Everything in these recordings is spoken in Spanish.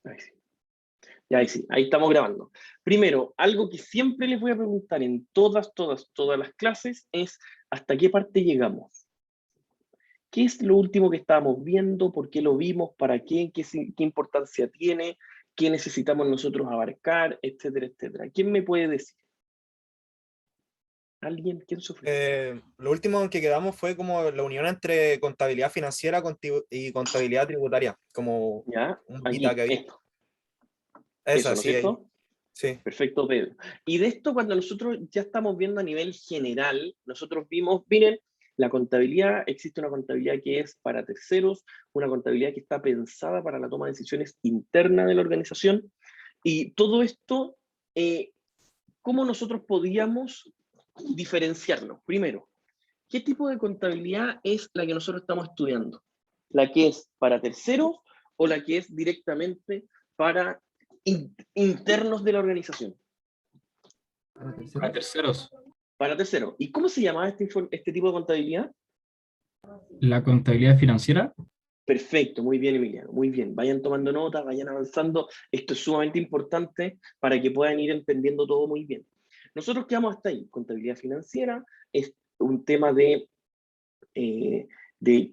Ahí sí. Ya, ahí sí, ahí estamos grabando. Primero, algo que siempre les voy a preguntar en todas las clases es ¿hasta qué parte llegamos? ¿Qué es lo último que estábamos viendo? ¿Por qué lo vimos? ¿Para qué? ¿Qué importancia tiene? ¿Qué necesitamos nosotros abarcar? Etcétera, etcétera. ¿Quién me puede decir? ¿Alguien? ¿Quién sufre? Lo último que quedamos fue como la unión entre contabilidad financiera y contabilidad tributaria, como ¿Ya? un mapita Aquí, que había. esto. Eso, Esa, ¿no es sí, ahí. cierto? Sí. Perfecto, Pedro. Y de esto, cuando nosotros ya estamos viendo a nivel general, nosotros vimos, miren, la contabilidad, existe una contabilidad que es para terceros, una contabilidad que está pensada para la toma de decisiones interna de la organización, y todo esto, ¿cómo nosotros podíamos diferenciarnos? Primero, ¿qué tipo de contabilidad es la que nosotros estamos estudiando? ¿La que es para terceros o la que es directamente para internos de la organización? Para terceros. Para terceros. ¿Y cómo se llamaba este tipo de contabilidad? La contabilidad financiera. Perfecto, muy bien, Emiliano, muy bien. Vayan tomando notas, vayan avanzando. Esto es sumamente importante para que puedan ir entendiendo todo muy bien. Nosotros quedamos hasta ahí. Contabilidad financiera es un tema de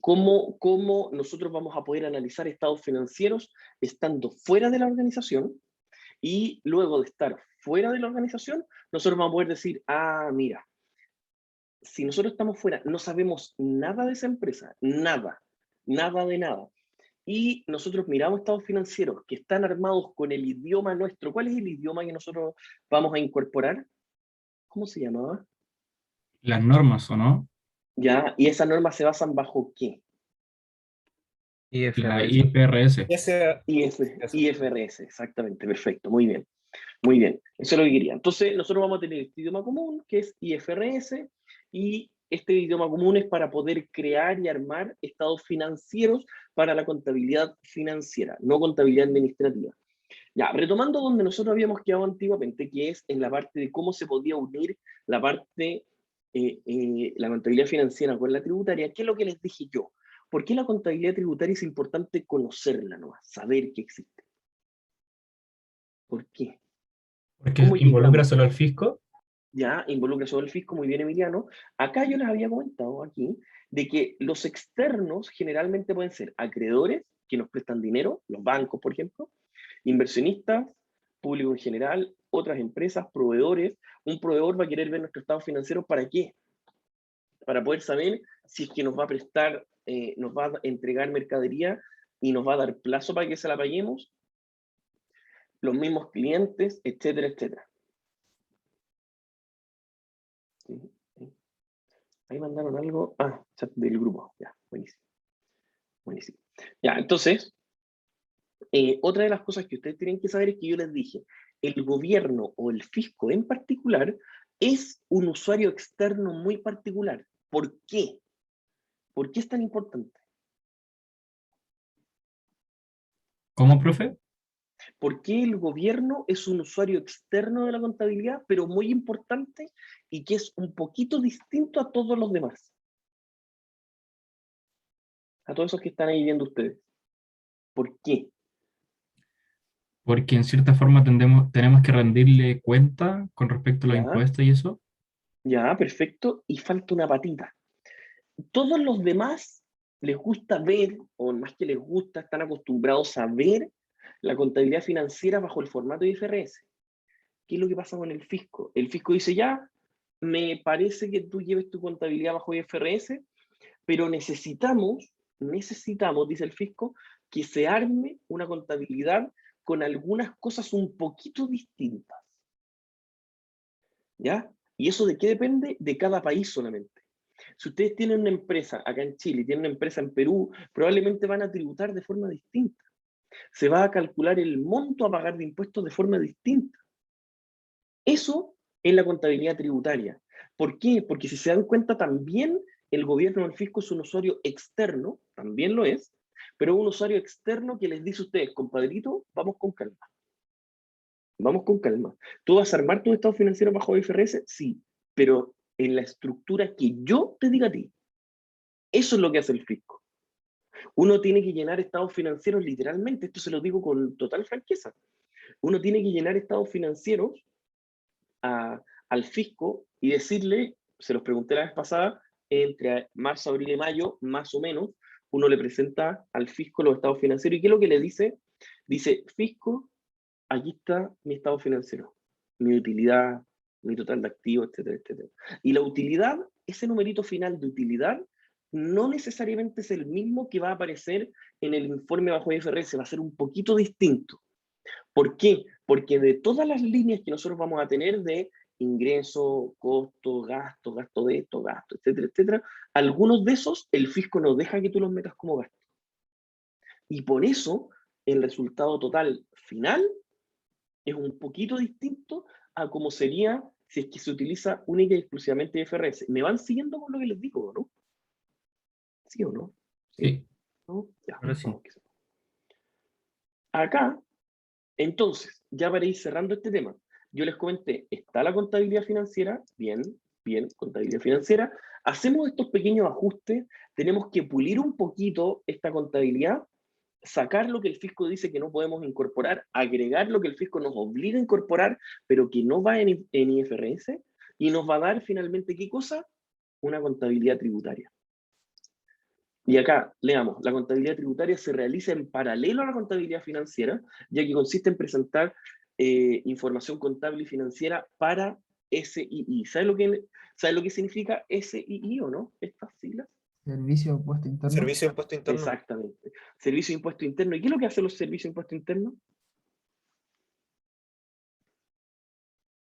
cómo nosotros vamos a poder analizar estados financieros estando fuera de la organización, y luego de estar fuera de la organización, nosotros vamos a poder decir, ah, mira, si nosotros estamos fuera, no sabemos nada de esa empresa, nada, nada de nada, y nosotros miramos estados financieros que están armados con el idioma nuestro. ¿Cuál es el idioma que nosotros vamos a incorporar? ¿Cómo se llamaba? Las normas, ¿o no? Ya, y esas normas se basan bajo ¿qué? La IFRS. IFRS. Ese, eso. IFRS, exactamente, perfecto, muy bien. Muy bien, eso es lo que quería. Entonces, nosotros vamos a tener este idioma común, que es IFRS, y este idioma común es para poder crear y armar estados financieros para la contabilidad financiera, no contabilidad administrativa. Ya, retomando donde nosotros habíamos quedado antiguamente, que es en la parte de cómo se podía unir la parte, la contabilidad financiera con la tributaria. ¿Qué es lo que les dije yo? ¿Por qué la contabilidad tributaria es importante conocerla nomás, saber que existe? ¿Por qué? Porque ¿Cómo involucra llegamos? solo al fisco. Ya involucra sobre el fisco, muy bien, Emiliano. Acá yo les había comentado aquí de que los externos generalmente pueden ser acreedores que nos prestan dinero, los bancos, por ejemplo, inversionistas, público en general, otras empresas, proveedores. Un proveedor va a querer ver nuestro estado financiero, ¿para qué? Para poder saber si es que nos va a prestar, nos va a entregar mercadería y nos va a dar plazo para que se la paguemos, los mismos clientes, etcétera, etcétera. ¿Sí? Ahí mandaron algo. Ah, chat del grupo. Ya, buenísimo. Buenísimo. Ya, entonces, otra de las cosas que ustedes tienen que saber es que yo les dije, el gobierno o el fisco en particular es un usuario externo muy particular. ¿Por qué? ¿Por qué es tan importante? ¿Cómo, profe? ¿Por qué el gobierno es un usuario externo de la contabilidad, pero muy importante y que es un poquito distinto a todos los demás? A todos esos que están ahí viendo ustedes. ¿Por qué? Porque en cierta forma tenemos que rendirle cuenta con respecto a los ¿Ya? impuestos y eso. Ya, perfecto. Y falta una patita. Todos los demás les gusta ver, o más que les gusta, están acostumbrados a ver la contabilidad financiera bajo el formato de IFRS. ¿Qué es lo que pasa con el fisco? El fisco dice, ya, me parece que tú lleves tu contabilidad bajo IFRS, pero necesitamos, dice el fisco, que se arme una contabilidad con algunas cosas un poquito distintas. ¿Ya? ¿Y eso de qué depende? De cada país solamente. Si ustedes tienen una empresa acá en Chile y tienen una empresa en Perú, probablemente van a tributar de forma distinta. Se va a calcular el monto a pagar de impuestos de forma distinta. Eso es la contabilidad tributaria. ¿Por qué? Porque si se dan cuenta también el gobierno del fisco es un usuario externo, también lo es, pero un usuario externo que les dice a ustedes, compadrito, vamos con calma. Vamos con calma. ¿Tú vas a armar tu estado financiero bajo IFRS? Sí, pero en la estructura que yo te diga a ti. Eso es lo que hace el fisco. Uno tiene que llenar estados financieros literalmente, esto se lo digo con total franqueza. Uno tiene que llenar estados financieros al fisco y decirle, se los pregunté la vez pasada, entre marzo, abril y mayo, más o menos, uno le presenta al fisco los estados financieros. ¿Y qué es lo que le dice? Dice, fisco, aquí está mi estado financiero, mi utilidad, mi total de activos, etcétera, etcétera. Y la utilidad, ese numerito final de utilidad, no necesariamente es el mismo que va a aparecer en el informe bajo IFRS, va a ser un poquito distinto. ¿Por qué? Porque de todas las líneas que nosotros vamos a tener de ingreso, costo, gasto de esto, gasto, etcétera, etcétera, algunos de esos el fisco no deja que tú los metas como gasto. Y por eso el resultado total final es un poquito distinto a como sería si es que se utiliza única y exclusivamente IFRS. ¿Me van siguiendo con lo que les digo, no? ¿Sí o no? Sí. ¿No? Ya, Ahora sí. vamos. Acá, entonces, ya para ir cerrando este tema, yo les comenté, está la contabilidad financiera, bien, bien, contabilidad financiera, hacemos estos pequeños ajustes, tenemos que pulir un poquito esta contabilidad, sacar lo que el fisco dice que no podemos incorporar, agregar lo que el fisco nos obliga a incorporar, pero que no va en IFRS, y nos va a dar finalmente, ¿qué cosa? Una contabilidad tributaria. Y acá, leamos, la contabilidad tributaria se realiza en paralelo a la contabilidad financiera, ya que consiste en presentar información contable y financiera para SII. ¿Sabe lo que significa SII o no? Estas siglas. Servicio de impuesto interno. Servicio de impuesto interno. Exactamente. Servicio de impuesto interno. ¿Y qué es lo que hacen los servicios de impuesto interno?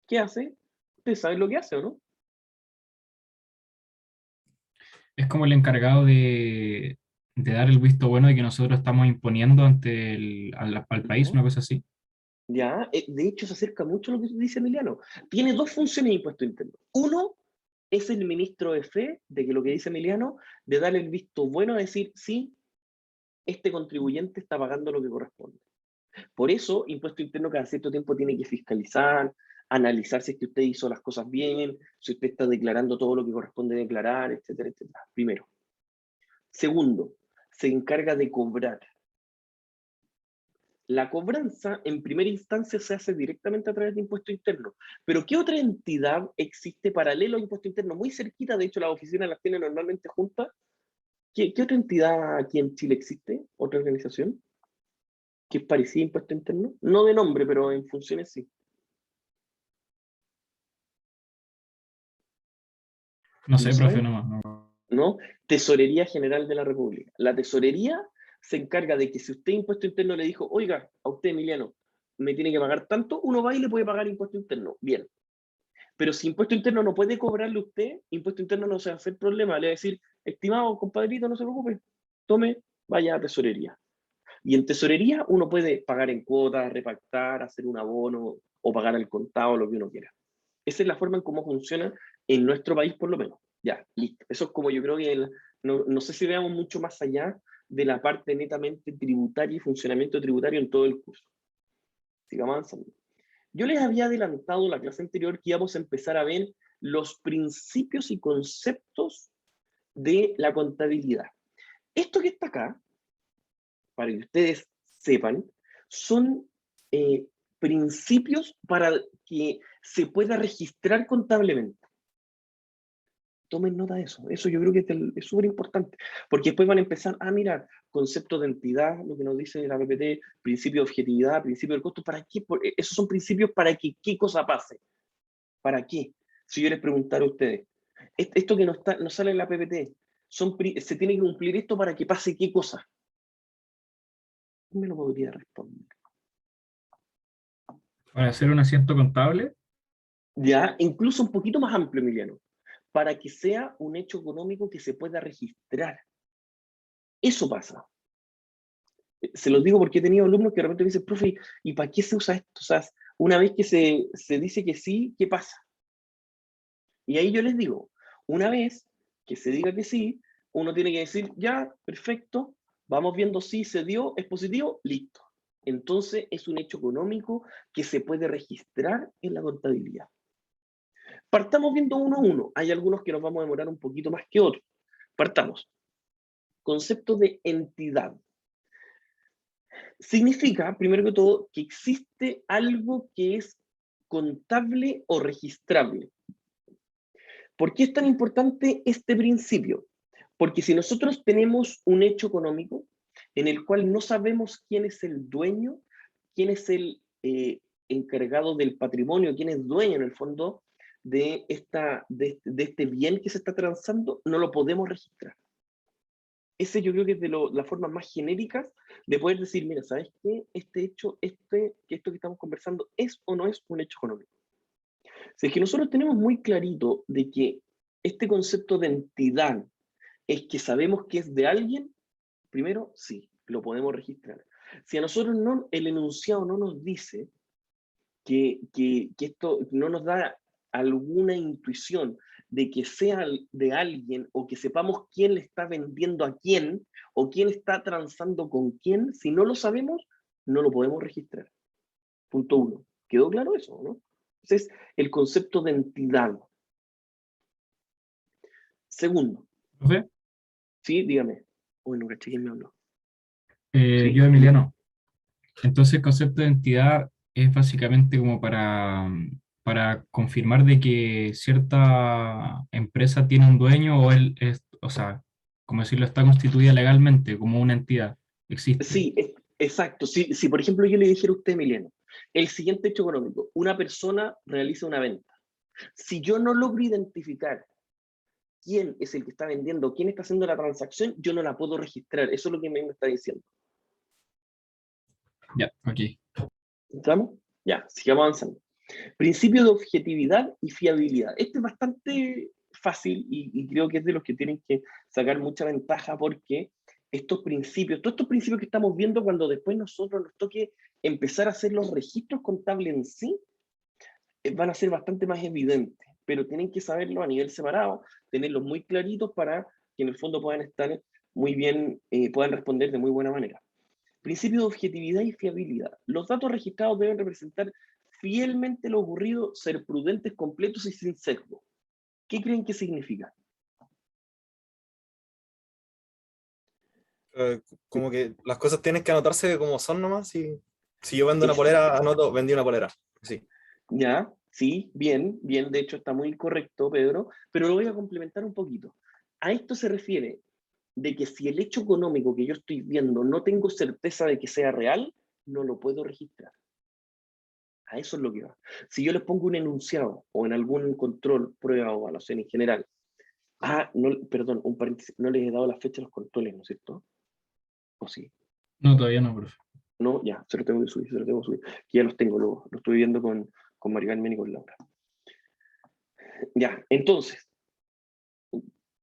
¿Qué hace? ¿Ustedes saben lo que hace o no? Es como el encargado de dar el visto bueno de que nosotros estamos imponiendo ante al país, una cosa así. Ya, de hecho se acerca mucho a lo que dice Emiliano. Tiene dos funciones de impuesto interno. Uno es el ministro de fe, de que lo que dice Emiliano, de darle el visto bueno a decir, sí, este contribuyente está pagando lo que corresponde. Por eso, impuesto interno cada cierto tiempo tiene que fiscalizar, analizar si es que usted hizo las cosas bien, si usted está declarando todo lo que corresponde declarar, etcétera, etcétera. Primero. Segundo, se encarga de cobrar. La cobranza en primera instancia se hace directamente a través de impuesto interno. Pero ¿qué otra entidad existe paralelo a impuesto interno? Muy cerquita, de hecho las oficinas las tienen normalmente juntas. ¿Qué otra entidad aquí en Chile existe? ¿Otra organización? ¿Que es parecida a impuesto interno? No de nombre, pero en funciones sí. No sé, ¿No profe, saben? no. ¿No? Tesorería General de la República. La tesorería se encarga de que si usted impuesto interno le dijo, oiga, a usted Emiliano, me tiene que pagar tanto, uno va y le puede pagar impuesto interno. Bien. Pero si impuesto interno no puede cobrarle usted, impuesto interno no se va a hacer problema. Le va a decir, estimado compadrito, no se preocupe, tome, vaya a tesorería. Y en tesorería uno puede pagar en cuotas, repactar, hacer un abono o pagar al contado, lo que uno quiera. Esa es la forma en cómo funciona en nuestro país, por lo menos. Ya, listo. Eso es como yo creo que no sé si veamos mucho más allá de la parte netamente tributaria y funcionamiento tributario en todo el curso. Sigamos avanzando. Yo les había adelantado la clase anterior que íbamos a empezar a ver los principios y conceptos de la contabilidad. Esto que está acá, para que ustedes sepan, son principios para que se pueda registrar contablemente. Tomen nota de eso. Eso yo creo que es súper importante. Porque después van a empezar a mirar conceptos de entidad, lo que nos dice la PPT, principio de objetividad, principio del costo. ¿Para qué? Esos son principios para que qué cosa pase. ¿Para qué? Si yo les preguntara a ustedes, esto que no sale en la PPT, se tiene que cumplir esto para que pase qué cosa. ¿Quién me lo podría responder? Para hacer un asiento contable, Ya, incluso un poquito más amplio, Emiliano. Para que sea un hecho económico que se pueda registrar. Eso pasa. Se los digo porque he tenido alumnos que de repente me dicen, profe, ¿y para qué se usa esto? O sea, una vez que se dice que sí, ¿qué pasa? Y ahí yo les digo, una vez que se diga que sí, uno tiene que decir, ya, perfecto, vamos viendo si se dio, es positivo, listo. Entonces es un hecho económico que se puede registrar en la contabilidad. Partamos viendo uno a uno. Hay algunos que nos vamos a demorar un poquito más que otros. Partamos. concepto de entidad. Significa, primero que todo, que existe algo que es contable o registrable. ¿Por qué es tan importante este principio? Porque si nosotros tenemos un hecho económico en el cual no sabemos quién es el dueño, quién es el encargado del patrimonio, quién es dueño en el fondo de este bien que se está transando, no lo podemos registrar. Ese yo creo que es de las formas más genéricas de poder decir, mira, ¿sabes qué? Este hecho, esto que estamos conversando, ¿es o no es un hecho económico? Si es que nosotros tenemos muy clarito de que este concepto de entidad es que sabemos que es de alguien, primero, sí, lo podemos registrar. Si a nosotros no, el enunciado no nos dice que esto no nos da alguna intuición de que sea de alguien o que sepamos quién le está vendiendo a quién o quién está transando con quién, si no lo sabemos, no lo podemos registrar. Punto 1. ¿Quedó claro eso, no? Entonces, el concepto de entidad. Segundo. ¿Profe? Sí, dígame. Uy, no caché quién me habló. Yo, Sí. Emiliano. Entonces, el concepto de entidad es básicamente como para confirmar de que cierta empresa tiene un dueño o él es, o sea, como decirlo, está constituida legalmente como una entidad, existe. Sí, exacto. Si, por ejemplo, yo le dijera a usted, Emiliano, el siguiente hecho económico, una persona realiza una venta. Si yo no logro identificar quién es el que está vendiendo, quién está haciendo la transacción, yo no la puedo registrar. Eso es lo que me está diciendo. Ya, aquí. ¿Estamos? Ya, sigamos avanzando. Principio de objetividad y fiabilidad. Este es bastante fácil y creo que es de los que tienen que sacar mucha ventaja porque todos estos principios que estamos viendo cuando después nosotros nos toque empezar a hacer los registros contables en sí, van a ser bastante más evidentes, pero tienen que saberlo a nivel separado, tenerlos muy claritos para que en el fondo puedan estar muy bien, puedan responder de muy buena manera. Principio de objetividad y fiabilidad. Los datos registrados deben representar fielmente lo ocurrido, ser prudentes, completos y sin sesgo. ¿Qué creen que significa? Como que las cosas tienen que anotarse como son nomás. Y si yo vendo una polera, Exacto. anoto, vendí una polera. Sí. Ya, sí, bien, bien, de hecho está muy correcto, Pedro, pero lo voy a complementar un poquito. A esto se refiere de que si el hecho económico que yo estoy viendo no tengo certeza de que sea real, no lo puedo registrar. A eso es lo que va. Si yo les pongo un enunciado o en algún control, prueba o evaluación en general, no, perdón, un paréntesis, no les he dado la fecha de los controles, ¿no es cierto? ¿O sí? No, todavía no, profe. No, ya, se lo tengo que subir, se lo tengo que subir. Que ya los tengo, lo estoy viendo con María Carmen y con Laura. Ya, entonces,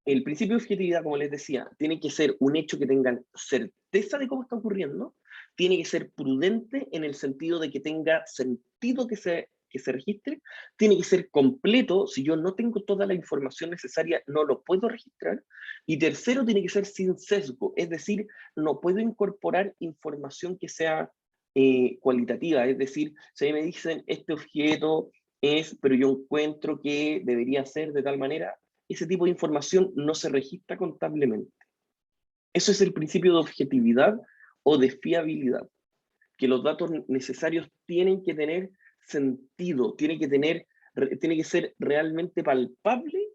el principio de objetividad, como les decía, tiene que ser un hecho que tengan certeza de cómo está ocurriendo, tiene que ser prudente en el sentido de que tenga sentido que se registre, tiene que ser completo, si yo no tengo toda la información necesaria, no lo puedo registrar, y tercero, tiene que ser sin sesgo, es decir, no puedo incorporar información que sea cualitativa, es decir, si a mí me dicen, este objeto es, pero yo encuentro que debería ser de tal manera, ese tipo de información no se registra contablemente. Eso es el principio de objetividad o de fiabilidad, que los datos necesarios tienen que tener sentido, tiene que ser realmente palpable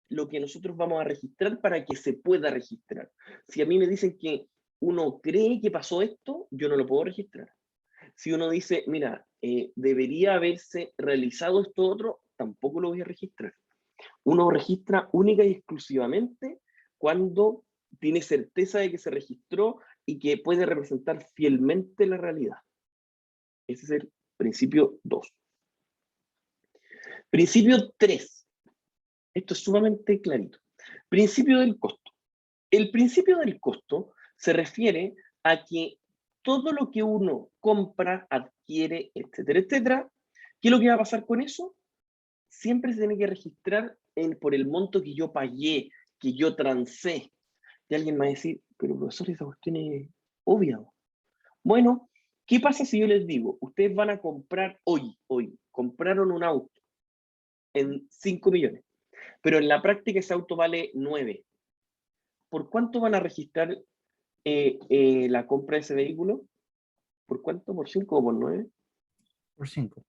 lo que nosotros vamos a registrar para que se pueda registrar. Si a mí me dicen que uno cree que pasó esto, yo no lo puedo registrar. Si uno dice, mira, debería haberse realizado esto otro, tampoco lo voy a registrar. Uno registra única y exclusivamente cuando tiene certeza de que se registró y que puede representar fielmente la realidad. Ese es el principio 2. Principio 3. Esto es sumamente clarito. Principio del costo. El principio del costo se refiere a que todo lo que uno compra, adquiere, etcétera, etcétera, ¿qué es lo que va a pasar con eso? Siempre se tiene que registrar por el monto que yo pagué, que yo transé. Y alguien me va a decir, pero profesor, esa cuestión es obvia. Bueno, ¿qué pasa si yo les digo, ustedes van a comprar hoy, compraron un auto en 5 millones, pero en la práctica ese auto vale 9? ¿por cuánto van a registrar la compra de ese vehículo? ¿Por cuánto? ¿Por 5 o por 9? Por 5.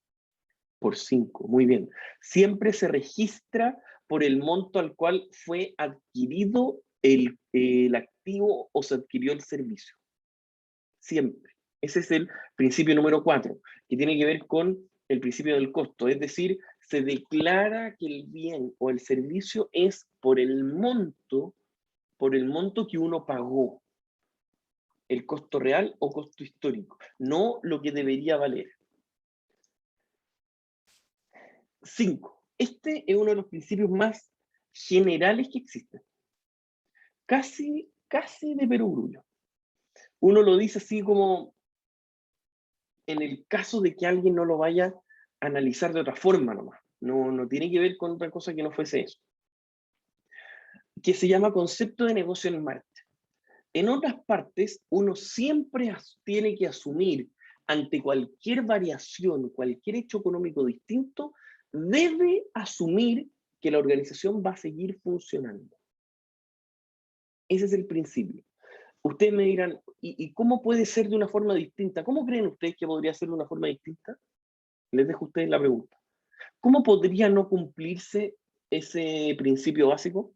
Por 5, muy bien. Siempre se registra por el monto al cual fue adquirido el activo o se adquirió el servicio. Siempre. Ese es el principio número 4, que tiene que ver con el principio del costo. Es decir, se declara que el bien o el servicio es por el monto que uno pagó. El costo real o costo histórico, no lo que debería valer. 5. Este es uno de los principios más generales que existen. Casi de perogrullo. Uno lo dice así como en el caso de que alguien no lo vaya a analizar de otra forma nomás. No tiene que ver con otra cosa que no fuese eso. Que se llama concepto de negocio en marcha. En otras partes, uno siempre tiene que asumir ante cualquier variación, cualquier hecho económico distinto, debe asumir que la organización va a seguir funcionando. Ese es el principio. Ustedes me dirán, ¿y cómo puede ser de una forma distinta? ¿Cómo creen ustedes que podría ser de una forma distinta? Les dejo a ustedes la pregunta. ¿Cómo podría no cumplirse ese principio básico?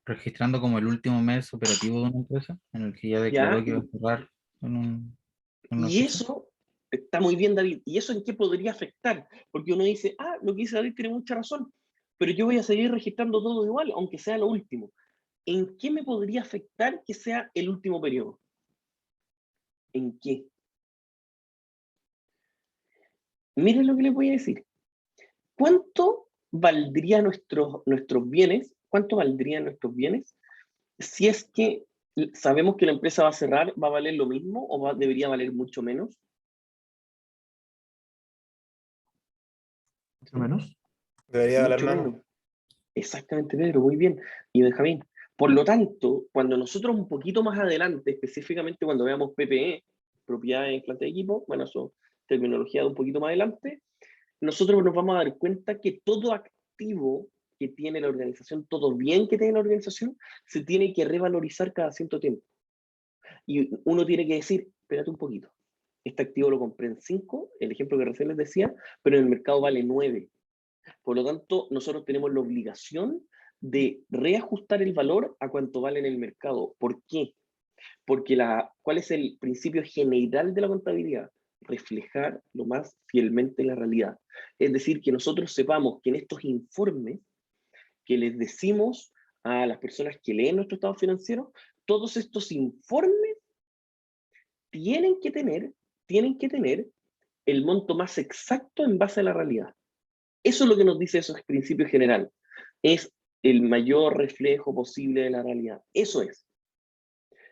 Registrando como el último mes operativo de una empresa, en el que ya declaró ¿Ya? que va a cerrar en una Y fecha. eso está muy bien, David. ¿Y eso en qué podría afectar? Porque uno dice, lo que dice David tiene mucha razón, pero yo voy a seguir registrando todo igual, aunque sea lo último. ¿En qué me podría afectar que sea el último periodo? ¿En qué? Miren lo que les voy a decir. ¿Cuánto valdrían nuestros bienes? ¿Cuánto valdrían nuestros bienes si es que sabemos que la empresa va a cerrar? ¿Va a valer lo mismo o debería valer mucho menos? Mucho menos. Debería valer Mucho menos. menos. Exactamente, Pedro, muy bien. Y Benjamín, por lo tanto, cuando nosotros un poquito más adelante, específicamente cuando veamos PPE, propiedad en planta de equipo, bueno, eso terminología de un poquito más adelante, nosotros nos vamos a dar cuenta que todo activo que tiene la organización, todo bien que tiene la organización, se tiene que revalorizar cada cierto tiempo. Y uno tiene que decir, espérate un poquito, este activo lo compré en 5, el ejemplo que recién les decía, pero en el mercado vale 9. Por lo tanto, nosotros tenemos la obligación de reajustar el valor a cuánto vale en el mercado. ¿Por qué? Porque ¿cuál es el principio general de la contabilidad? Reflejar lo más fielmente la realidad. Es decir, que nosotros sepamos que en estos informes que les decimos a las personas que leen nuestro estado financiero, todos estos informes tienen que tener el monto más exacto en base a la realidad. Eso es lo que nos dice esos principios general. Es el mayor reflejo posible de la realidad. Eso es.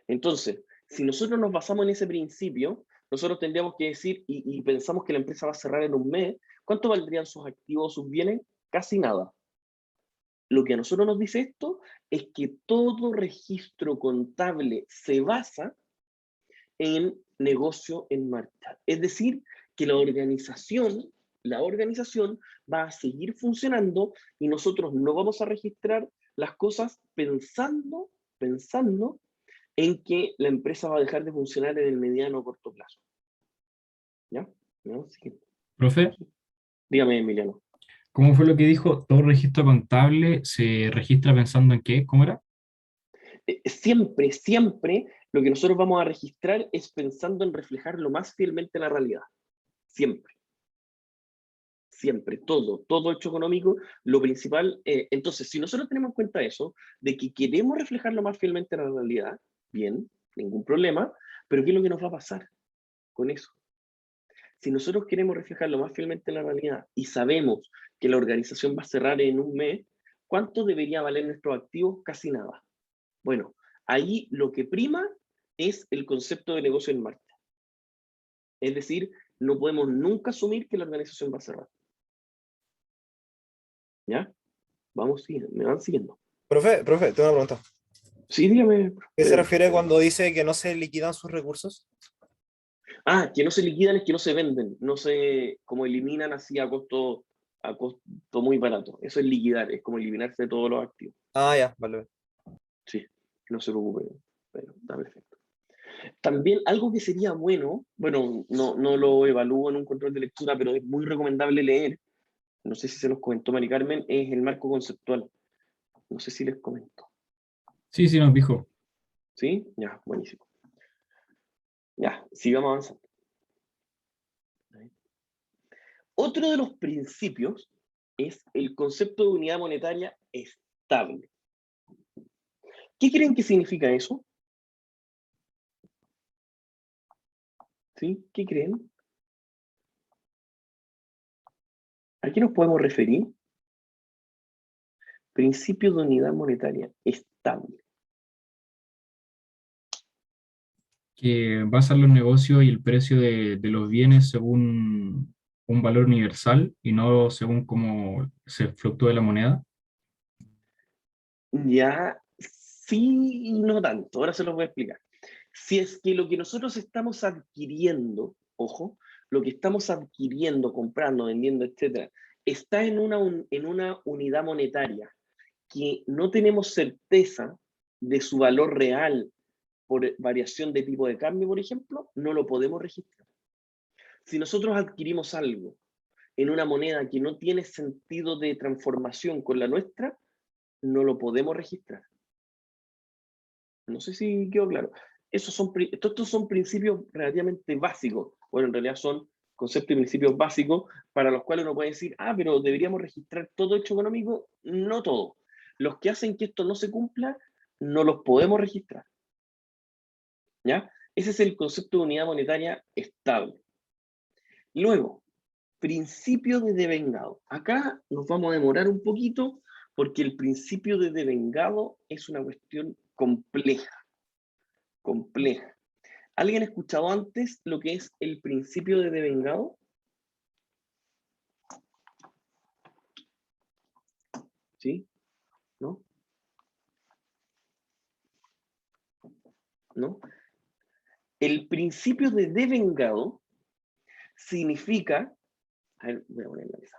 Entonces, si nosotros nos basamos en ese principio, nosotros tendríamos que decir, y pensamos que la empresa va a cerrar en un mes, ¿cuánto valdrían sus activos, sus bienes? Casi nada. Lo que a nosotros nos dice esto es que todo registro contable se basa en negocio en marcha. Es decir, que la organización va a seguir funcionando y nosotros no vamos a registrar las cosas pensando en que la empresa va a dejar de funcionar en el mediano o corto plazo. ¿Ya? ¿No? Siguiente. Profe, Dígame, Emiliano. ¿cómo fue lo que dijo? ¿Todo registro contable se registra pensando en qué? ¿Cómo era? Siempre lo que nosotros vamos a registrar es pensando en reflejar lo más fielmente la realidad. Siempre. Siempre, todo hecho económico, lo principal, entonces, si nosotros tenemos en cuenta eso, de que queremos reflejar lo más fielmente la realidad, bien, ningún problema, pero ¿qué es lo que nos va a pasar con eso? Si nosotros queremos reflejar lo más fielmente la realidad y sabemos que la organización va a cerrar en un mes, ¿cuánto debería valer nuestros activos? Casi nada. Bueno, ahí lo que prima es el concepto de negocio en marcha. Es decir, no podemos nunca asumir que la organización va a cerrar. ¿Ya? Vamos, me van siguiendo. Profe, tengo una pregunta. Sí, dígame. ¿Qué se refiere cuando dice que no se liquidan sus recursos? Que no se liquidan es que no se venden, no se como eliminan así a costo muy barato. Eso es liquidar, es como eliminarse de todos los activos. Ah, ya, vale. Sí, no se preocupe, pero está perfecto. También algo que sería bueno, no lo evalúo en un control de lectura, pero es muy recomendable leer, no sé si se los comentó Mari Carmen, es el marco conceptual. No sé si les comento. Sí, sí, nos dijo. ¿Sí? Ya, buenísimo. Ya, sigamos avanzando. Otro de los principios es el concepto de unidad monetaria estable. ¿Qué creen que significa eso? ¿Sí? ¿Qué creen? ¿A qué nos podemos referir? Principio de unidad monetaria estable. Que basan los negocios y el precio de los bienes según un valor universal y no según cómo se fluctúa la moneda. Ya, sí y no tanto. Ahora se los voy a explicar. Si es que lo que nosotros estamos adquiriendo, ojo, lo que estamos adquiriendo, comprando, vendiendo, etcétera, está en una unidad monetaria que no tenemos certeza de su valor real por variación de tipo de cambio, por ejemplo, no lo podemos registrar. Si nosotros adquirimos algo en una moneda que no tiene sentido de transformación con la nuestra, no lo podemos registrar. No sé si quedó claro. Estos son principios relativamente básicos. Bueno, en realidad son conceptos y principios básicos para los cuales uno puede decir, pero deberíamos registrar todo hecho económico. No todo. Los que hacen que esto no se cumpla, no los podemos registrar. ¿Ya? Ese es el concepto de unidad monetaria estable. Luego, principio de devengado. Acá nos vamos a demorar un poquito porque el principio de devengado es una cuestión compleja. Compleja. ¿Alguien ha escuchado antes lo que es el principio de devengado? ¿Sí? ¿No? ¿No? El principio de devengado significa... A ver, voy a poner la mesa.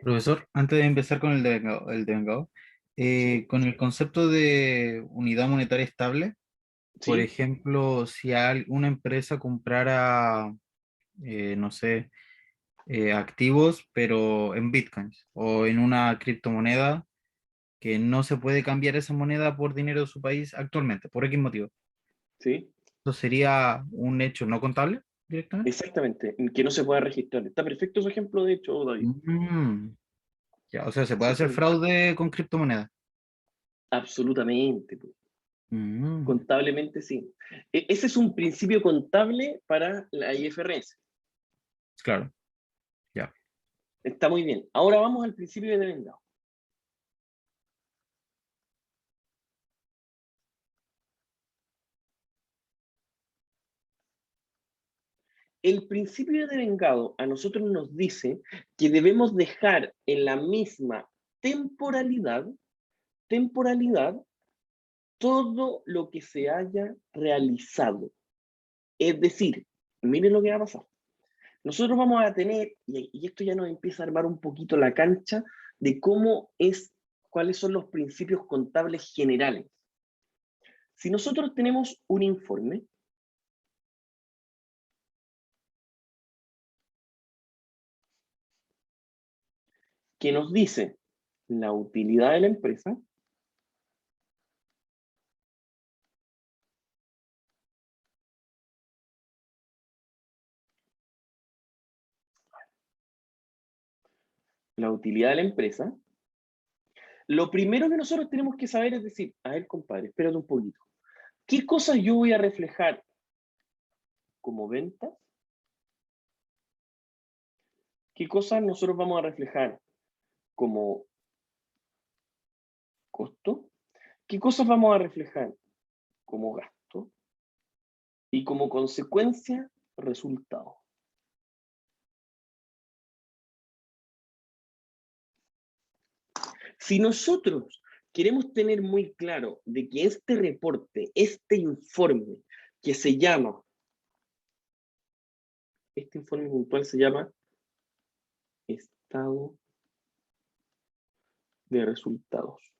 Profesor, antes de empezar con el devengado, Sí. con el concepto de unidad monetaria estable, por ¿Sí? ejemplo, si una empresa comprara, no sé, activos, pero en bitcoins o en una criptomoneda que no se puede cambiar esa moneda por dinero de su país actualmente, por X motivo. ¿Sí? ¿Eso sería un hecho no contable directamente? Exactamente, que no se pueda registrar. Está perfecto su ejemplo, de hecho, David. Mm, ya, o sea, se puede hacer Exactamente. fraude con criptomonedas. Absolutamente. Pues. Mm, Contablemente sí. Ese es un principio contable para la IFRS. claro, ya. Está muy bien. Ahora vamos al principio de devengado. El principio de devengado a nosotros nos dice que debemos dejar en la misma temporalidad todo lo que se haya realizado. Es decir, miren lo que va a pasar. Nosotros vamos a tener, y esto ya nos empieza a armar un poquito la cancha de cuáles son los principios contables generales. Si nosotros tenemos un informe, que nos dice la utilidad de la empresa, lo primero que nosotros tenemos que saber es decir, a ver, compadre, espérate un poquito. ¿Qué cosas yo voy a reflejar como ventas? ¿Qué cosas nosotros vamos a reflejar como costo? ¿Qué cosas vamos a reflejar como gasto? Y como consecuencia, resultado. Si nosotros queremos tener muy claro de que este reporte, este informe que se llama, este informe puntual se llama Estado de resultados.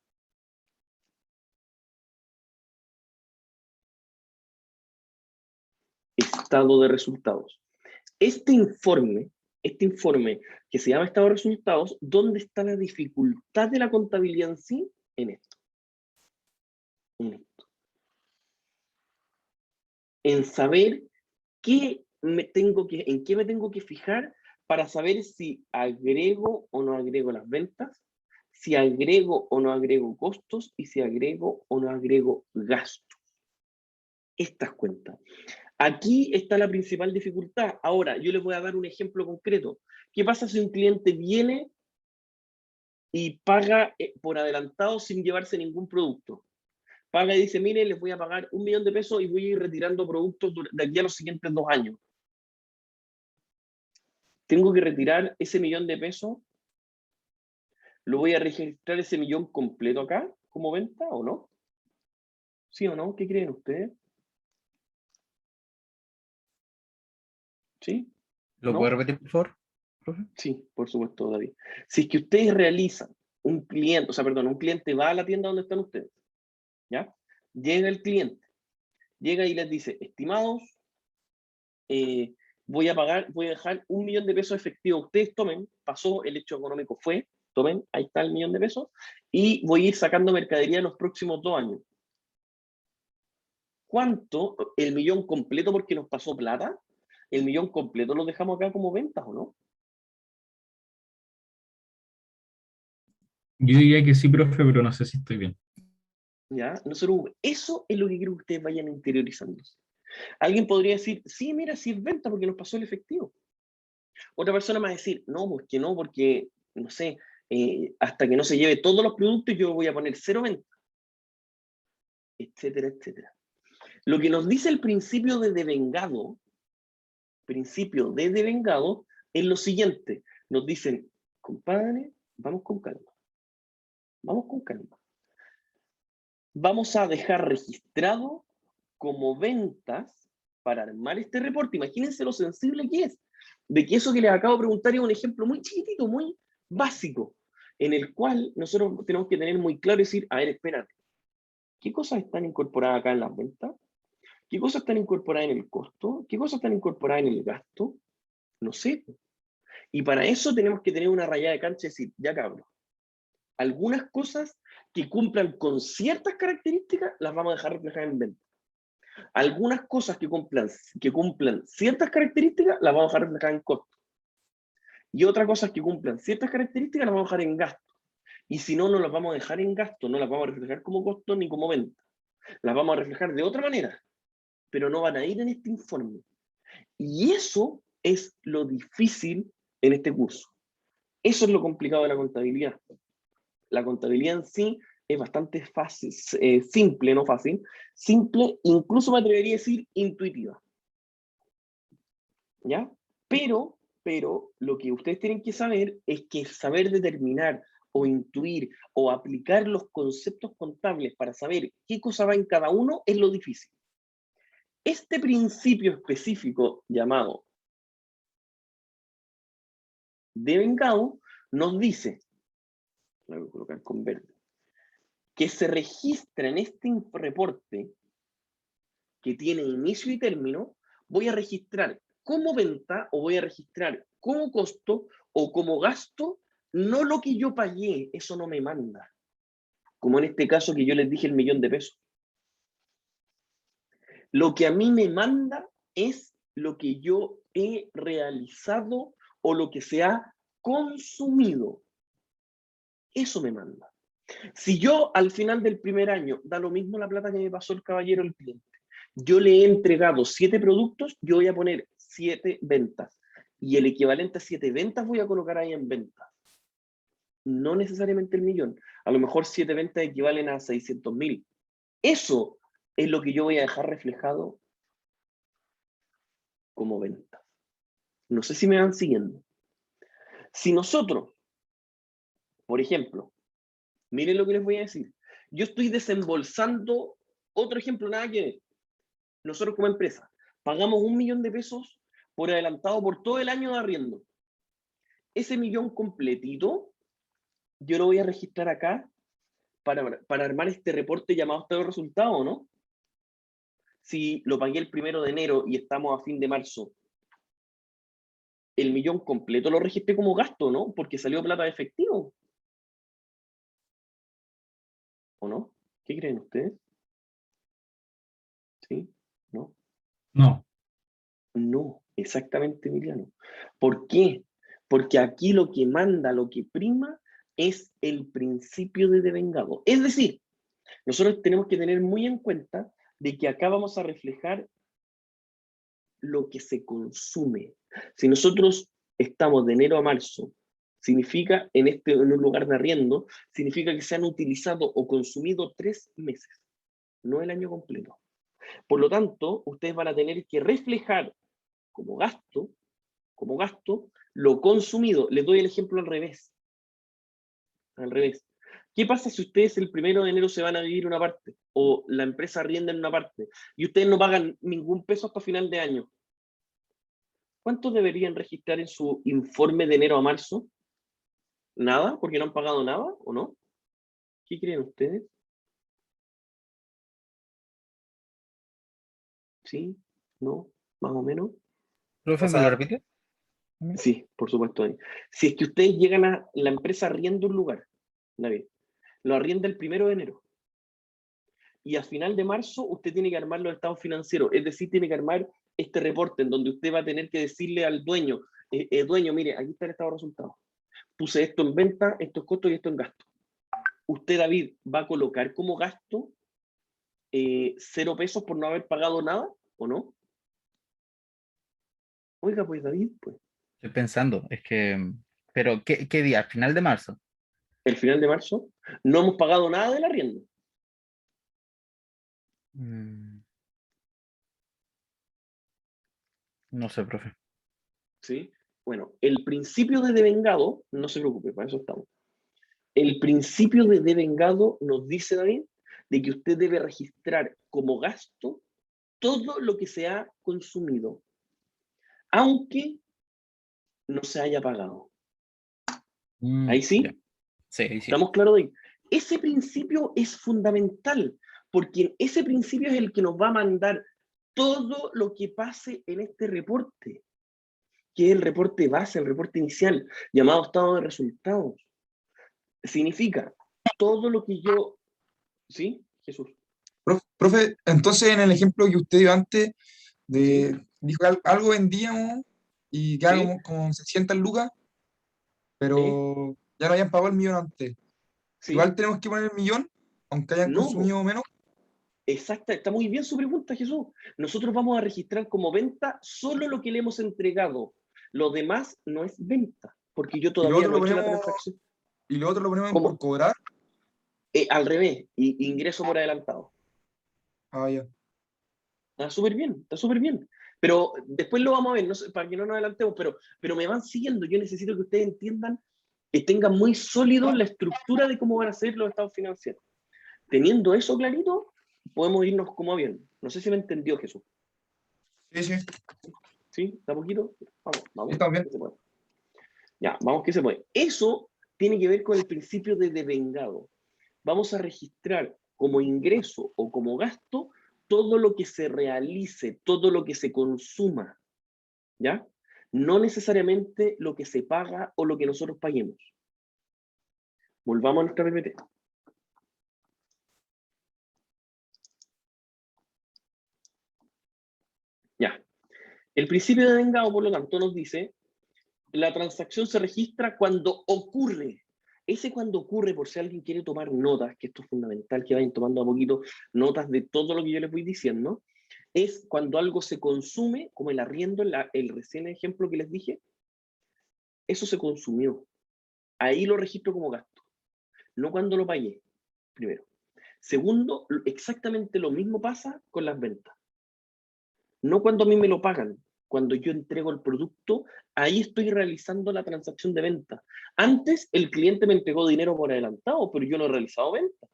Estado de resultados. Este informe que se llama estado de resultados, ¿dónde está la dificultad de la contabilidad en sí? En esto. En saber en qué me tengo que fijar para saber si agrego o no agrego las ventas, si agrego o no agrego costos y si agrego o no agrego gastos. Estas cuentas. Aquí está la principal dificultad. Ahora, yo les voy a dar un ejemplo concreto. ¿Qué pasa si un cliente viene y paga por adelantado sin llevarse ningún producto? Paga y dice, mire, les voy a pagar 1 millón de pesos y voy a ir retirando productos de aquí a los siguientes 2 años. Tengo que retirar ese 1 millón de pesos. ¿Lo voy a registrar ese 1 millón completo acá como venta o no? ¿Sí o no? ¿Qué creen ustedes? ¿Sí? ¿Lo ¿No? puede repetir, por favor, profe? Sí, por supuesto, David. Si es que ustedes realizan un cliente va a la tienda donde están ustedes, ¿ya? Llega el cliente, llega y les dice, estimados, voy a dejar 1 millón de pesos efectivo. Ustedes tomen, pasó, el hecho económico fue, tomen, ahí está el 1 millón de pesos, y voy a ir sacando mercadería en los próximos 2 años. ¿Cuánto? ¿El 1 millón completo porque nos pasó plata? ¿El 1 millón completo lo dejamos acá como ventas o no? Yo diría que sí, profe, pero no sé si estoy bien. ¿Ya? Eso es lo que quiero que ustedes vayan interiorizando. Alguien podría decir, sí, mira, sí es venta porque nos pasó el efectivo. Otra persona me va a decir, no, pues que no, porque, no sé, hasta que no se lleve todos los productos yo voy a poner 0 venta. Etcétera, etcétera. Lo que nos dice el principio de devengado, es lo siguiente. Nos dicen, compadre, vamos con calma. Vamos con calma. Vamos a dejar registrado como ventas para armar este reporte. Imagínense lo sensible que es. De que eso que les acabo de preguntar es un ejemplo muy chiquitito, muy básico, en el cual nosotros tenemos que tener muy claro y decir, a ver, espérate, ¿qué cosas están incorporadas acá en las ventas? ¿Qué cosas están incorporadas en el costo? ¿Qué cosas están incorporadas en el gasto? No sé. Y para eso tenemos que tener una rayada de cancha y decir, ya cabrón, algunas cosas que cumplan con ciertas características las vamos a dejar reflejadas en venta. Algunas cosas que cumplan ciertas características las vamos a dejar reflejadas en costo. Y otras cosas que cumplan ciertas características las vamos a dejar en gasto. Y si no, no las vamos a dejar en gasto, no las vamos a reflejar como costo ni como venta. Las vamos a reflejar de otra manera, pero no van a ir en este informe. Y eso es lo difícil en este curso. Eso es lo complicado de la contabilidad. La contabilidad en sí es bastante fácil, simple, no fácil, simple, incluso me atrevería a decir intuitiva. ¿Ya? Pero lo que ustedes tienen que saber es que saber determinar o intuir o aplicar los conceptos contables para saber qué cosa va en cada uno es lo difícil. Este principio específico llamado devengado nos dice, lo voy a colocar con verde, que se registra en este reporte que tiene inicio y término, voy a registrar como venta o voy a registrar como costo o como gasto, no lo que yo pagué, eso no me manda. Como en este caso que yo les dije el 1 millón de pesos. Lo que a mí me manda es lo que yo he realizado o lo que se ha consumido. Eso me manda. Si yo al final del primer año, da lo mismo la plata que me pasó el caballero el cliente, yo le he entregado 7 productos, yo voy a poner 7 ventas. Y el equivalente a 7 ventas voy a colocar ahí en ventas. No necesariamente el 1 millón. A lo mejor 7 ventas equivalen a 600.000. Eso es lo que yo voy a dejar reflejado como ventas. No sé si me van siguiendo. Si nosotros, por ejemplo, miren lo que les voy a decir. Yo estoy desembolsando, otro ejemplo, nada que ver. Nosotros como empresa pagamos 1 millón de pesos por adelantado por todo el año de arriendo. ese millón completito, yo lo voy a registrar acá para armar este reporte llamado estado de resultado, ¿no? Si lo pagué el 1 de enero y estamos a fin de marzo, el millón completo lo registré como gasto, ¿no? Porque salió plata de efectivo. ¿O no? ¿Qué creen ustedes? ¿Sí? ¿No? No, No, exactamente, Emiliano. ¿Por qué? Porque aquí lo que manda, lo que prima, es el principio de devengado. Es decir, nosotros tenemos que tener muy en cuenta de que acá vamos a reflejar lo que se consume. Si nosotros estamos de enero a marzo, significa en un lugar de arriendo, significa que se han utilizado o consumido 3 meses, no el año completo. Por lo tanto, ustedes van a tener que reflejar como gasto, lo consumido. Les doy el ejemplo al revés. Al revés. ¿Qué pasa si ustedes el 1 de enero se van a vivir una parte o la empresa arrienda en una parte y ustedes no pagan ningún peso hasta final de año? ¿Cuánto deberían registrar en su informe de enero a marzo? ¿Nada? ¿Porque no han pagado nada o no? ¿Qué creen ustedes? ¿Sí? ¿No? ¿Más o menos? Profe, O ¿me lo sea, repite? Sí, por supuesto, Dani. Si es que ustedes llegan a la empresa arrienda un lugar, David, lo arrienda el 1 de enero. Y a final de marzo usted tiene que armar los estados financieros, es decir, tiene que armar este reporte en donde usted va a tener que decirle al dueño, dueño, mire, aquí está el estado de resultados. Puse esto en venta, esto es costo y esto en gasto. Usted, David, va a colocar como gasto 0 pesos por no haber pagado nada, ¿o no? Oiga, pues David, pues, Estoy pensando, es que, pero ¿qué día? ¿Al final de marzo? el final de marzo, no hemos pagado nada del arriendo. Mm, No sé, profe. ¿Sí? Bueno, el principio de devengado, no se preocupe, para eso estamos. El principio de devengado nos dice, David, de que usted debe registrar como gasto todo lo que se ha consumido, aunque no se haya pagado. Ahí Ya. sí, Sí, ahí sí. ¿estamos claros de ahí? Ese principio es fundamental, porque ese principio es el que nos va a mandar todo lo que pase en este reporte, que es el reporte base, el reporte inicial, llamado estado de resultados. Significa todo lo que yo... ¿Sí, Jesús? Profe, entonces en el ejemplo que usted dio antes, ¿Sí? dijo algo vendíamos y ¿Sí? quedaban como 600 lucas, ¿Sí? pero ya no habían pagado el millón antes. ¿Sí? Igual tenemos que poner el millón, aunque hayan No, po. consumido menos. Exacta, está muy bien su pregunta, Jesús. Nosotros vamos a registrar como venta solo lo que le hemos entregado. Lo demás no es venta, porque yo Y lo todavía otro no he lo hecho la ponemos, transacción. y lo otro lo ponemos en por ¿Cómo? cobrar. Al revés, ingreso por adelantado. Ah, ya. Está súper bien, está súper bien. Pero después lo vamos a ver, no sé, para que no nos adelantemos, pero me van siguiendo. Yo necesito que ustedes entiendan, que tengan muy sólido la estructura de cómo van a ser los estados financieros. Teniendo eso clarito, podemos irnos como avión. No sé si me entendió, Jesús. Sí, sí, ¿Sí? ¿Está poquito? Vamos, sí, vamos, está bien. que se puede. Ya, vamos que se puede. Eso tiene que ver con el principio de devengado. Vamos a registrar como ingreso o como gasto todo lo que se realice, todo lo que se consuma, ¿ya? No necesariamente lo que se paga o lo que nosotros paguemos. Volvamos a nuestra PPT. Ya. El principio de devengado, por lo tanto, nos dice la transacción se registra cuando ocurre. Ese cuando ocurre, por si alguien quiere tomar notas, que esto es fundamental, que vayan tomando a poquito notas de todo lo que yo les voy diciendo, es cuando algo se consume, como el arriendo, el recién ejemplo que les dije, eso se consumió. Ahí lo registro como gasto, no cuando lo pagué, primero. Segundo, exactamente lo mismo pasa con las ventas. No cuando a mí me lo pagan, cuando yo entrego el producto, ahí estoy realizando la transacción de venta. Antes el cliente me entregó dinero por adelantado, pero yo no he realizado venta.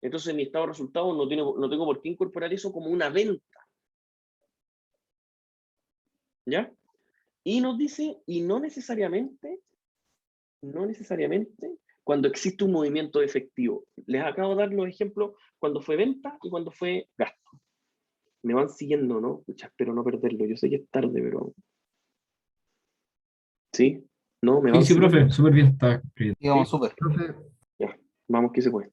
Entonces mi estado de resultados no tengo por qué incorporar eso como una venta. ¿Ya? Y nos dice, y no necesariamente cuando existe un movimiento efectivo. Les acabo de dar los ejemplos cuando fue venta y cuando fue gasto. Me van siguiendo, ¿no? Pucha, espero no perderlo. Yo sé que es tarde, pero... ¿Sí? ¿No? ¿Me Sí, van sí, siguiendo? profe, súper bien está escrito. Digamos, súper. Profe, Ya, vamos que se puede.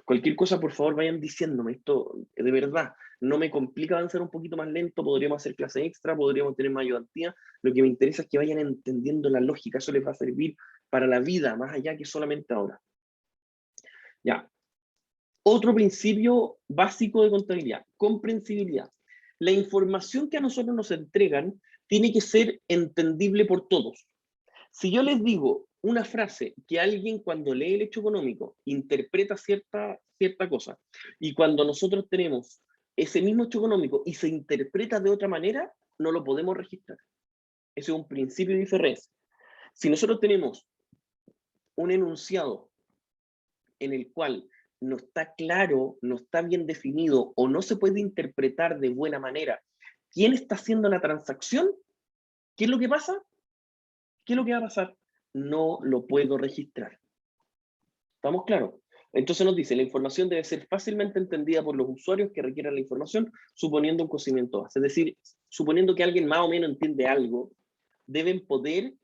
Cualquier cosa, por favor, vayan diciéndome. Esto, de verdad, no me complica avanzar un poquito más lento. Podríamos hacer clase extra, podríamos tener más ayudantía. Lo que me interesa es que vayan entendiendo la lógica. Eso les va a servir para la vida, más allá que solamente ahora. Ya. Otro principio básico de contabilidad, comprensibilidad. La información que a nosotros nos entregan tiene que ser entendible por todos. Si yo les digo una frase que alguien cuando lee el hecho económico interpreta cierta cosa, y cuando nosotros tenemos ese mismo hecho económico y se interpreta de otra manera, no lo podemos registrar. Ese es un principio de IFRS. Si nosotros tenemos un enunciado en el cual no está claro, no está bien definido o no se puede interpretar de buena manera quién está haciendo la transacción, ¿qué es lo que pasa? ¿Qué es lo que va a pasar? No lo puedo registrar. ¿Estamos claros? Entonces nos dice, la información debe ser fácilmente entendida por los usuarios que requieran la información, suponiendo un conocimiento base. Es decir, suponiendo que alguien más o menos entiende algo, deben poder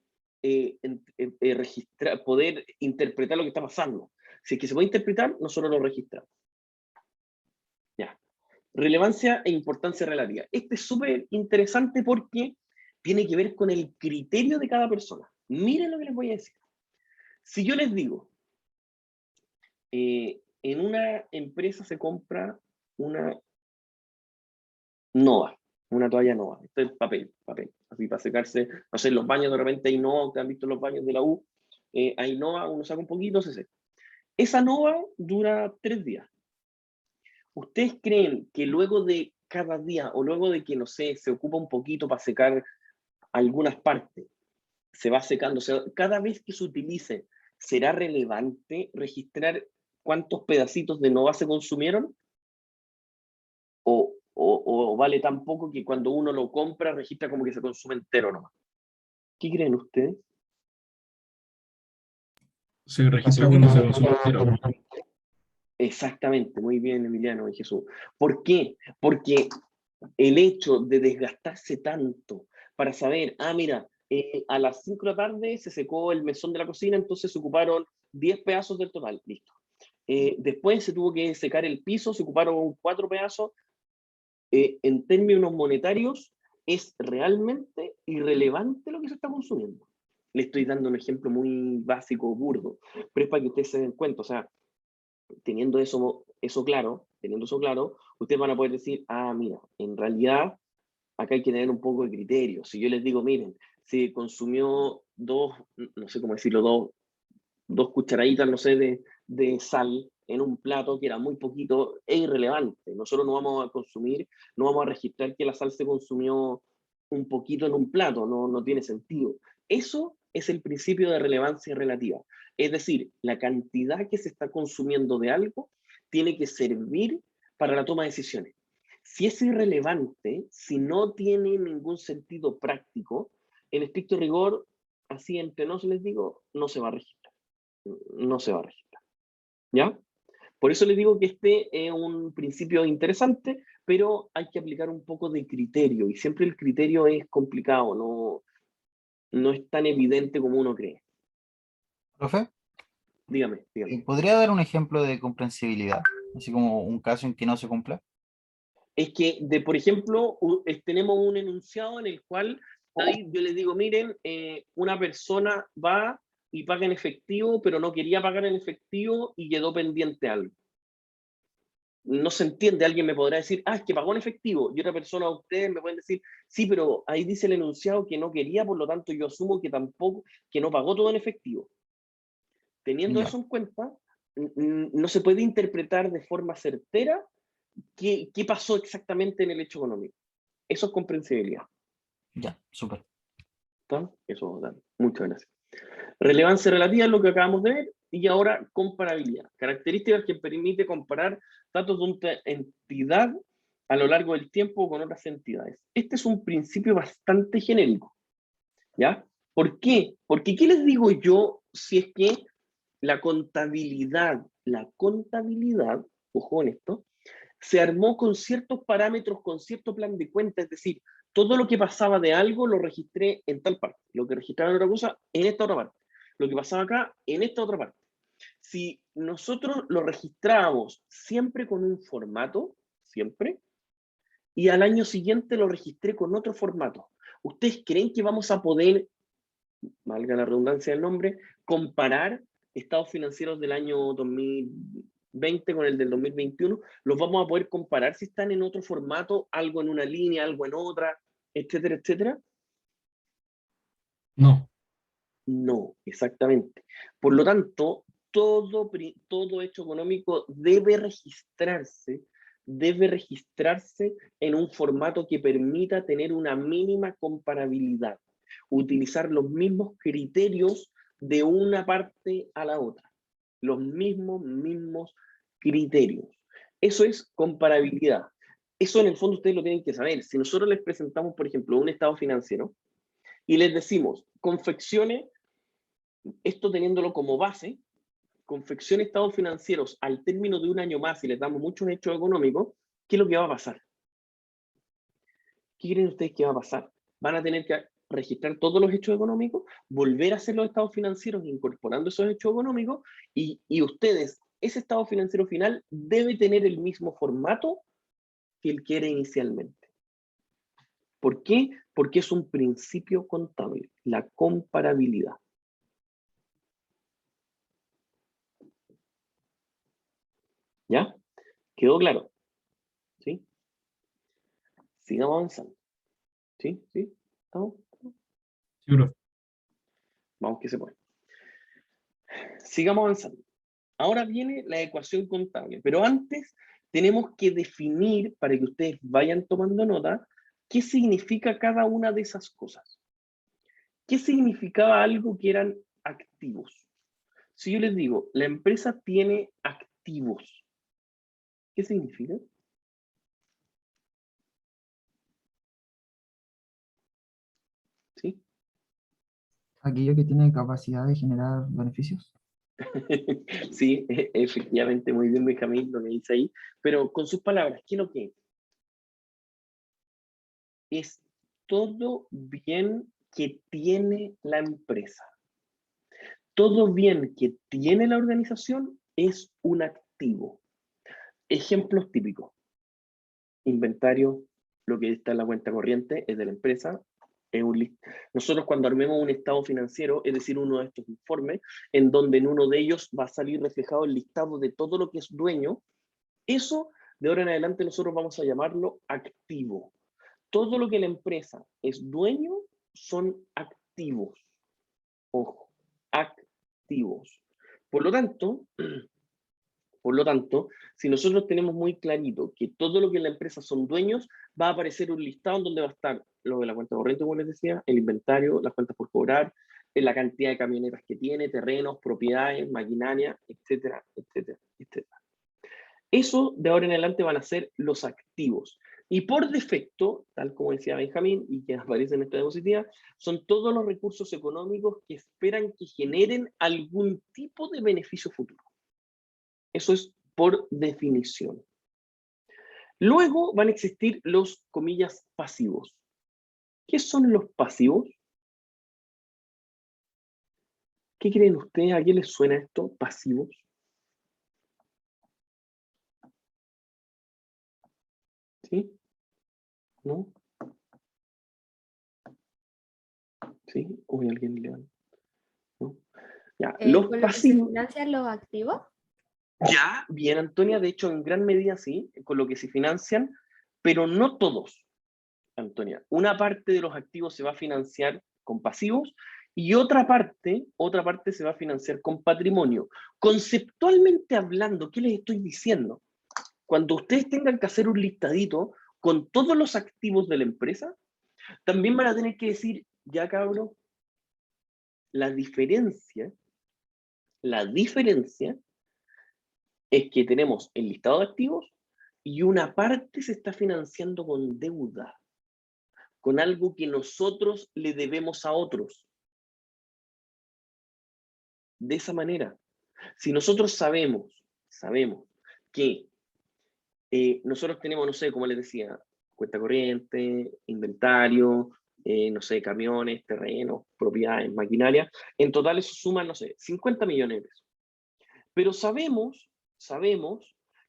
registrar, poder interpretar lo que está pasando. Si es que se puede interpretar, nosotros lo registramos. Ya. Relevancia e importancia relativa. Este es súper interesante porque tiene que ver con el criterio de cada persona. Miren lo que les voy a decir. Si yo les digo, en una empresa se compra una Nova, una toalla Nova. Esto es papel. Así para secarse, no sé, en los baños de repente hay Nova, ustedes han visto los baños de la U, hay Nova, uno saca un poquito, se seca. Esa Nova dura 3 días. ¿Ustedes creen que luego de cada día, o luego de que, no sé, se ocupa un poquito para secar algunas partes, se va secando, cada vez que se utilice, ¿será relevante registrar cuántos pedacitos de Nova se consumieron? ¿O vale tan poco que cuando uno lo compra registra como que se consume entero nomás? ¿Qué creen ustedes? Se registra cuando se consume entero. Exactamente, muy bien, Emiliano y Jesús. ¿Por qué? Porque el hecho de desgastarse tanto para saber, mira, a las 5 de la tarde se secó el mesón de la cocina, entonces se ocuparon 10 pedazos del total, listo. Después se tuvo que secar el piso, se ocuparon 4 pedazos. En términos monetarios, es realmente irrelevante lo que se está consumiendo. Le estoy dando un ejemplo muy básico, burdo, pero es para que ustedes se den cuenta, o sea, teniendo eso claro, ustedes van a poder decir, mira, en realidad acá hay que tener un poco de criterio. Si yo les digo, miren, si consumió no sé cómo decirlo, dos cucharaditas, no sé, de sal en un plato que era muy poquito, es irrelevante. Nosotros no vamos a consumir, no vamos a registrar que la sal se consumió un poquito en un plato, no tiene sentido. Eso es el principio de relevancia relativa. Es decir, la cantidad que se está consumiendo de algo tiene que servir para la toma de decisiones. Si es irrelevante, si no tiene ningún sentido práctico, en estricto rigor, así entre nos les digo, no se va a registrar. No se va a registrar. ¿Ya? Por eso les digo que este es un principio interesante, pero hay que aplicar un poco de criterio, y siempre el criterio es complicado, no es tan evidente como uno cree. Profe, Dígame. ¿podría dar un ejemplo de comprensibilidad? Así como un caso en que no se cumpla. Es que, por ejemplo, tenemos un enunciado en el cual ahí yo les digo, miren, una persona va y paga en efectivo, pero no quería pagar en efectivo y quedó pendiente algo. No se entiende, alguien me podrá decir, es que pagó en efectivo, y otra persona, ustedes me pueden decir, sí, pero ahí dice el enunciado que no quería, por lo tanto yo asumo que tampoco, que no pagó todo en efectivo. Teniendo Ya. eso en cuenta, no se puede interpretar de forma certera qué pasó exactamente en el hecho económico. Eso es comprensibilidad. Ya, súper. ¿Está? Eso, dale. Muchas gracias. Relevancia relativa es lo que acabamos de ver, y ahora comparabilidad. Características que permite comparar datos de una entidad a lo largo del tiempo con otras entidades. Este es un principio bastante genérico. ¿Ya? ¿Por qué? Porque ¿qué les digo yo si es que la contabilidad, ojo en esto, se armó con ciertos parámetros, con cierto plan de cuenta, es decir, todo lo que pasaba de algo lo registré en tal parte, lo que registraba en otra cosa, en esta otra parte, lo que pasaba acá, en esta otra parte. Si nosotros lo registrábamos siempre con un formato, siempre, y al año siguiente lo registré con otro formato, ¿ustedes creen que vamos a poder, valga la redundancia del nombre, comparar estados financieros del año 2020 con el del 2021? ¿Los vamos a poder comparar si están en otro formato, algo en una línea, algo en otra, etcétera, etcétera? No. No, exactamente. Por lo tanto, todo hecho económico debe registrarse en un formato que permita tener una mínima comparabilidad, utilizar los mismos criterios de una parte a la otra, los mismos criterios. Eso es comparabilidad. Eso en el fondo ustedes lo tienen que saber. Si nosotros les presentamos, por ejemplo, un estado financiero y les decimos, confeccione esto teniéndolo como base, confeccione estados financieros al término de un año más y les damos muchos hechos económicos, ¿qué es lo que va a pasar? ¿Qué creen ustedes que va a pasar? Van a tener que registrar todos los hechos económicos, volver a hacer los estados financieros incorporando esos hechos económicos y ustedes, ese estado financiero final debe tener el mismo formato que el que era inicialmente. ¿Por qué? Porque es un principio contable, la comparabilidad. ¿Ya? ¿Quedó claro? ¿Sí? Sigamos avanzando. ¿Sí? ¿Sí? ¿Estamos? Sí, profe. Vamos que se puede. Sigamos avanzando. Ahora viene la ecuación contable, pero antes tenemos que definir, para que ustedes vayan tomando nota, qué significa cada una de esas cosas. ¿Qué significaba algo que eran activos? Si yo les digo, la empresa tiene activos, ¿qué significa? ¿Sí? Aquello que tiene capacidad de generar beneficios. Sí, efectivamente, muy bien, Benjamín, lo que dice ahí, pero con sus palabras, ¿qué es lo que es? Es todo bien que tiene la empresa. Todo bien que tiene la organización es un activo. Ejemplos típicos. Inventario, lo que está en la cuenta corriente es de la empresa. Nosotros cuando armemos un estado financiero, es decir, uno de estos informes, en donde en uno de ellos va a salir reflejado el listado de todo lo que es dueño, eso de ahora en adelante nosotros vamos a llamarlo activo. Todo lo que la empresa es dueño son activos. Ojo, activos. Por lo tanto, si nosotros tenemos muy clarito que todo lo que en la empresa son dueños, va a aparecer un listado en donde va a estar lo de la cuenta corriente, como les decía, el inventario, las cuentas por cobrar, la cantidad de camionetas que tiene, terrenos, propiedades, maquinaria, etcétera, etcétera, etcétera. Eso de ahora en adelante van a ser los activos. Y por defecto, tal como decía Benjamín y que aparece en esta diapositiva, son todos los recursos económicos que esperan que generen algún tipo de beneficio futuro. Eso es por definición. Luego van a existir los, comillas, pasivos. ¿Qué son los pasivos? ¿Qué creen ustedes? ¿A qué les suena esto? Pasivos. ¿Sí? ¿No? ¿Sí? ¿O hay alguien le ¿no? Ya, los ¿Con lo que se pasivos. financian los activos? Ya, bien, Antonia, de hecho, en gran medida sí, con lo que se financian, pero no todos, Antonia. Una parte de los activos se va a financiar con pasivos y otra parte se va a financiar con patrimonio. Conceptualmente hablando, ¿qué les estoy diciendo? Cuando ustedes tengan que hacer un listadito con todos los activos de la empresa, también van a tener que decir, ya cabrón, la diferencia es que tenemos el listado de activos y una parte se está financiando con deuda. con algo que nosotros le debemos a otros. De esa manera, si nosotros sabemos que nosotros tenemos, no sé, como les decía, cuenta corriente, inventario, no sé, camiones, terrenos, propiedades, maquinaria, en total eso suma, no sé, 50 millones de pesos. Pero sabemos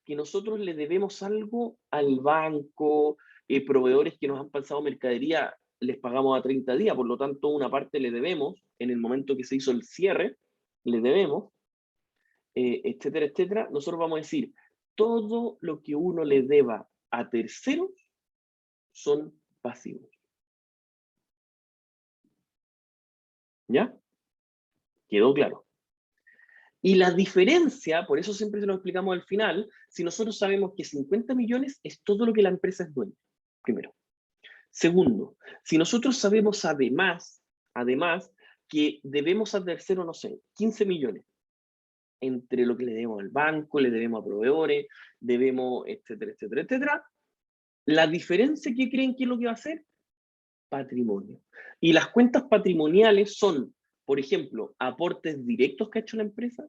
que nosotros le debemos algo al banco, proveedores que nos han pasado mercadería, les pagamos a 30 días, por lo tanto una parte le debemos, en el momento que se hizo el cierre, le debemos, etcétera, etcétera. Nosotros vamos a decir, todo lo que uno le deba a terceros son pasivos. ¿Ya? ¿Quedó claro? Y la diferencia, por eso siempre se lo explicamos al final, si nosotros sabemos que 50 millones es todo lo que la empresa es dueña, primero. Segundo, si nosotros sabemos además que debemos a tercero, no sé, 15 millones, entre lo que le debemos al banco, le debemos a proveedores, debemos, etcétera, etcétera, etcétera, la diferencia que creen que es lo que va a ser, patrimonio. Y las cuentas patrimoniales son, por ejemplo, aportes directos que ha hecho la empresa,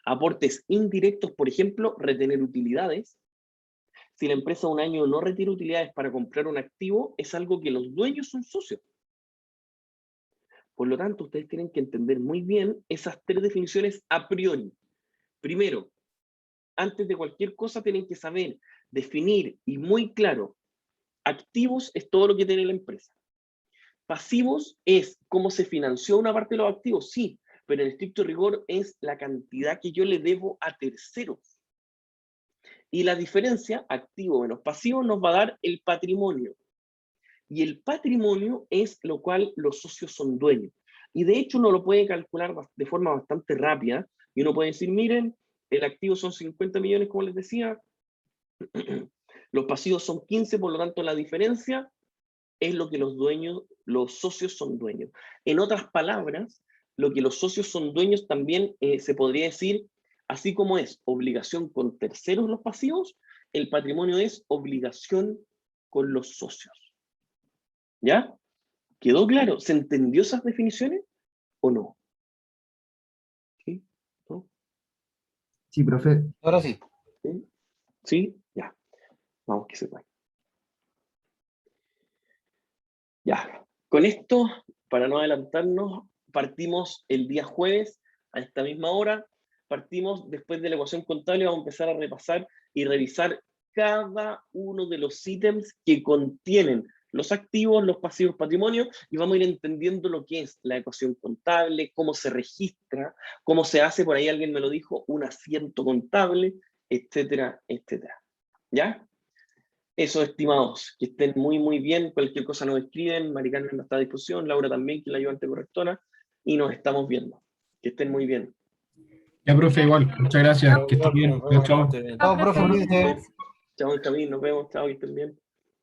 aportes indirectos, por ejemplo, retener utilidades. Si la empresa un año no retira utilidades para comprar un activo, es algo que los dueños son socios. Por lo tanto, ustedes tienen que entender muy bien esas tres definiciones a priori. Primero, antes de cualquier cosa tienen que saber definir y muy claro, activos es todo lo que tiene la empresa. Pasivos es cómo se financió una parte de los activos, sí, pero en estricto rigor es la cantidad que yo le debo a terceros. Y la diferencia, activo menos pasivo, nos va a dar el patrimonio. Y el patrimonio es lo cual los socios son dueños. Y de hecho uno lo puede calcular de forma bastante rápida, y uno puede decir, miren, el activo son 50 millones, como les decía, los pasivos son 15, por lo tanto la diferencia es lo que los socios son dueños. En otras palabras, lo que los socios son dueños también se podría decir, así como es obligación con terceros los pasivos, el patrimonio es obligación con los socios. ¿Ya? ¿Quedó claro? ¿Se entendió esas definiciones o no? ¿Sí? ¿No? Sí, profe. Ahora sí. ¿Sí? ¿Sí? Ya. Vamos que se puede. Ya. Con esto, para no adelantarnos, partimos el día jueves a esta misma hora. Partimos después de la ecuación contable, vamos a empezar a repasar y revisar cada uno de los ítems que contienen los activos, los pasivos, patrimonio, y vamos a ir entendiendo lo que es la ecuación contable, cómo se registra, cómo se hace, por ahí alguien me lo dijo, un asiento contable, etcétera, etcétera. ¿Ya? Eso, estimados, que estén muy, muy bien. Cualquier cosa nos escriben, Mari Carmen está a disposición, Laura también, que es la ayudante correctora, y nos estamos viendo. Que estén muy bien. Ya, profe, igual. Muchas gracias. Que estés Igual, bien. nos vemos, Chao, que chao. esté bien. Chao, profe, profe. cuídese. Chao, Camil, nos vemos. Chao, que estén bien.